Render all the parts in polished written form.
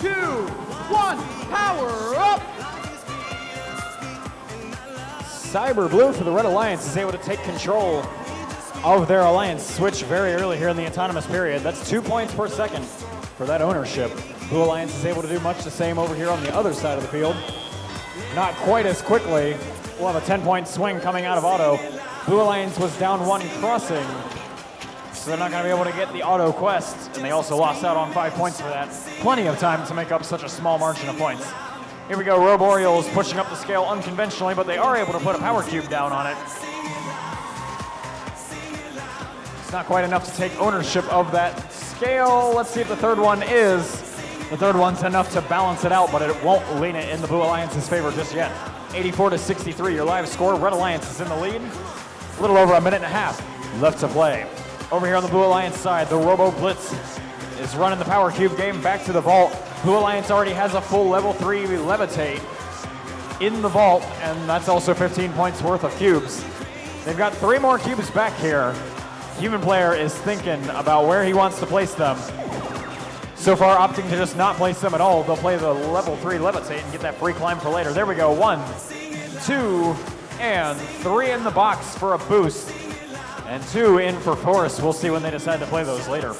2, 1, power up! Cyber Blue for the Red Alliance is able to take control of their alliance switch very early here in the autonomous period. That's 2 points per second for that ownership. Blue Alliance is able to do much the same over here on the other side of the field. Not quite as quickly. We'll have a 10-point swing coming out of auto. Blue Alliance was down 1 crossing, so they're not going to be able to get the auto quest, and they also lost out on 5 points for that. Plenty of time to make up such a small margin of points. Here we go, Robe Orioles pushing up the scale unconventionally, but they are able to put a power cube down on it. It's not quite enough to take ownership of that scale. Let's see if the third one is. The third one's enough to balance it out, but it won't lean it in the Blue Alliance's favor just yet. 84-63, your live score. Red Alliance is in the lead. A little over a minute and a half left to play. Over here on the Blue Alliance side, the Robo Blitz is running the power cube game back to the vault. Blue Alliance already has a full level 3 levitate in the vault, and that's also 15 points worth of cubes. They've got 3 more cubes back here. Human player is thinking about where he wants to place them. So far, opting to just not place them at all. They'll play the level 3 levitate and get that free climb for later. There we go, 1, 2, and 3 in the box for a boost. And 2 in for force. We'll see when they decide to play those later.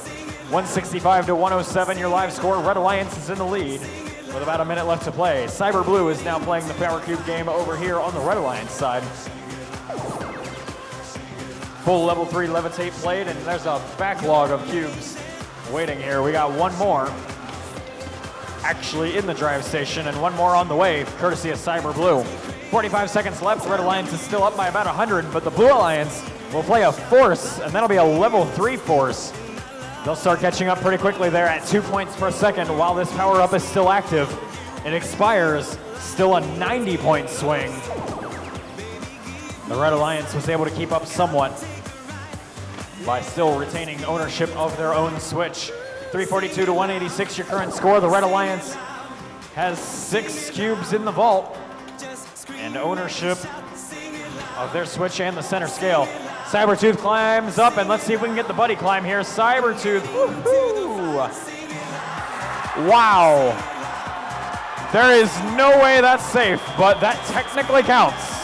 165-107, your live score. Red Alliance is in the lead with about a minute left to play. Cyber Blue is now playing the power cube game over here on the Red Alliance side. Full level 3 levitate played, and there's a backlog of cubes waiting here. We got 1 more actually in the drive station and 1 more on the way, courtesy of Cyber Blue. 45 seconds left. Red Alliance is still up by about 100, but the Blue Alliance will play a force, and that'll be a level 3 force. They'll start catching up pretty quickly there at 2 points per second while this power-up is still active. It expires, still a 90-point swing. The Red Alliance was able to keep up somewhat by still retaining ownership of their own switch. 342-186, your current score. The Red Alliance has 6 cubes in the vault and ownership of their switch and the center scale. Cybertooth climbs up, and let's see if we can get the buddy climb here. Cybertooth, woohoo! Wow. There is no way that's safe, but that technically counts.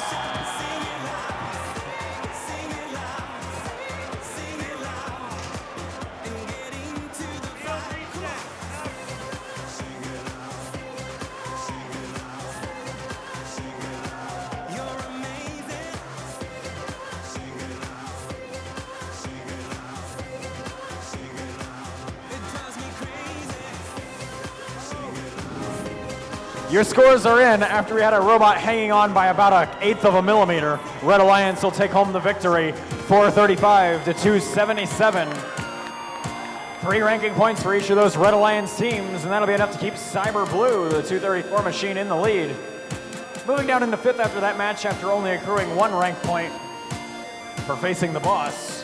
Your scores are in after we had a robot hanging on by about 1/8 of a millimeter. Red Alliance will take home the victory, 435-277. 3 ranking points for each of those Red Alliance teams, and that'll be enough to keep Cyber Blue, the 234 machine, in the lead. Moving down into 5th after that match, after only accruing 1 rank point for facing the boss,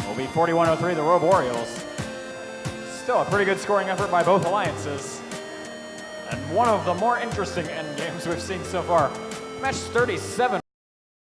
will be 4103, the Robe Orioles. Still a pretty good scoring effort by both alliances, and one of the more interesting end games we've seen so far. Match 37.